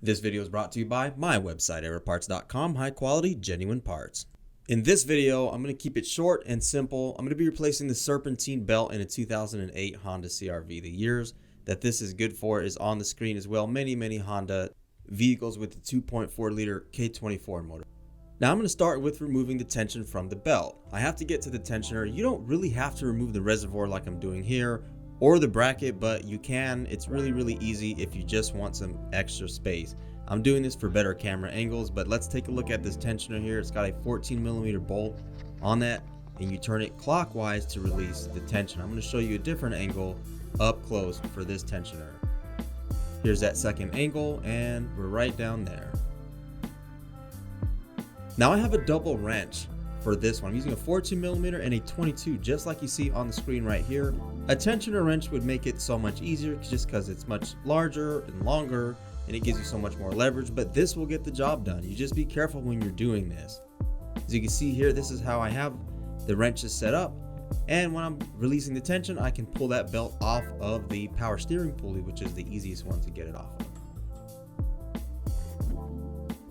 This video is brought to you by my website, aeroparts.com, high quality, genuine parts. In this video, I'm going to keep it short and simple. I'm going to be replacing the Serpentine belt in a 2008 Honda CR-V. The years that this is good for is on the screen as well. Many Honda vehicles with the 2.4 liter K24 motor. Now I'm going to start with removing the tension from the belt. I have to get to the tensioner. You don't really have to remove the reservoir like I'm doing here or the bracket, but you can. It's really easy if you just want some extra space. I'm doing this for better camera angles, but let's take a look at this tensioner here. It's got a 14mm bolt on that, and you turn it clockwise to release the tension. I'm going to show you a different angle up close for this tensioner. Here's that second angle, and we're right down there. Now I have a double wrench for this one. I'm using a 14mm and a 22, just like you see on the screen right here. A tensioner wrench would make it so much easier just because it's much larger and longer and it gives you so much more leverage, but this will get the job done. You just be careful when you're doing this. As you can see here, this is how I have the wrenches set up, and when I'm releasing the tension, I can pull that belt off of the power steering pulley, which is the easiest one to get it off of.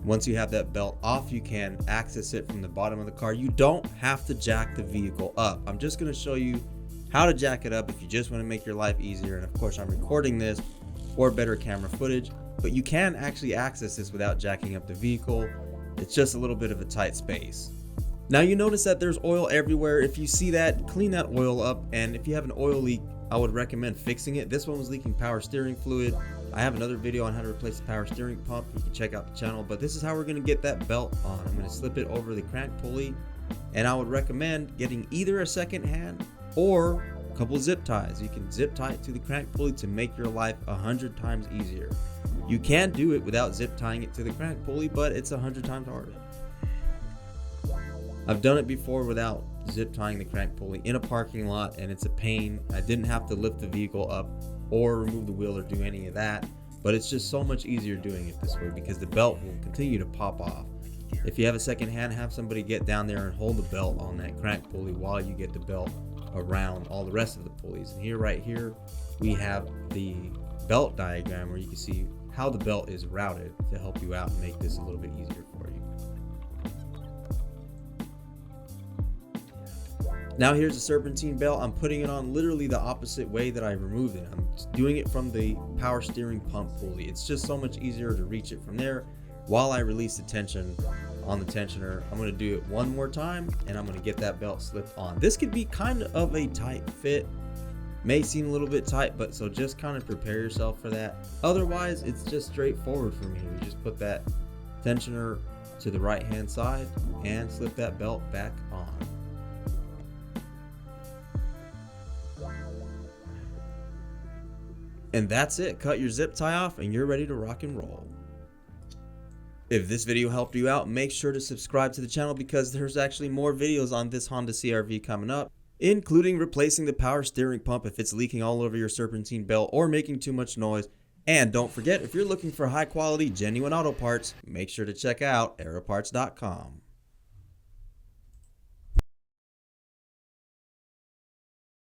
Once you have that belt off, you can access it from the bottom of the car. You don't have to jack the vehicle up. I'm just going to show you how to jack it up if you just want to make your life easier. And of course, I'm recording this for better camera footage, but you can actually access this without jacking up the vehicle. It's just a little bit of a tight space. Now you notice that there's oil everywhere. If you see that, clean that oil up. And if you have an oil leak, I would recommend fixing it. This one was leaking power steering fluid. I have another video on how to replace the power steering pump. You can check out the channel, but this is how we're going to get that belt on. I'm going to slip it over the crank pulley, and I would recommend getting either a second hand or a couple zip ties. You can zip tie it to the crank pulley to make your life 100 times easier. You can do it without zip tying it to the crank pulley, but it's 100 times harder. I've done it before without zip tying the crank pulley in a parking lot, and it's a pain. I didn't have to lift the vehicle up or remove the wheel or do any of that, but it's just so much easier doing it this way because the belt will continue to pop off. If you have a second hand, have somebody get down there and hold the belt on that crank pulley while you get the belt around all the rest of the pulleys. And here, right here, we have the belt diagram where you can see how the belt is routed to help you out and make this a little bit easier for you. Now here's the Serpentine belt. I'm putting it on literally the opposite way that I removed it. I'm doing it from the power steering pump pulley. It's just so much easier to reach it from there while I release the tension on the tensioner. I'm going to do it one more time, and I'm going to get that belt slipped on. This could be kind of a tight fit. May seem a little bit tight, but so just kind of prepare yourself for that. Otherwise, it's just straightforward from here. You just put that tensioner to the right hand side and slip that belt back on. And that's it. Cut your zip tie off and you're ready to rock and roll. If this video helped you out, make sure to subscribe to the channel because there's actually more videos on this Honda CR-V coming up, including replacing the power steering pump if it's leaking all over your Serpentine belt or making too much noise. And don't forget, if you're looking for high quality, genuine auto parts, make sure to check out aeroparts.com.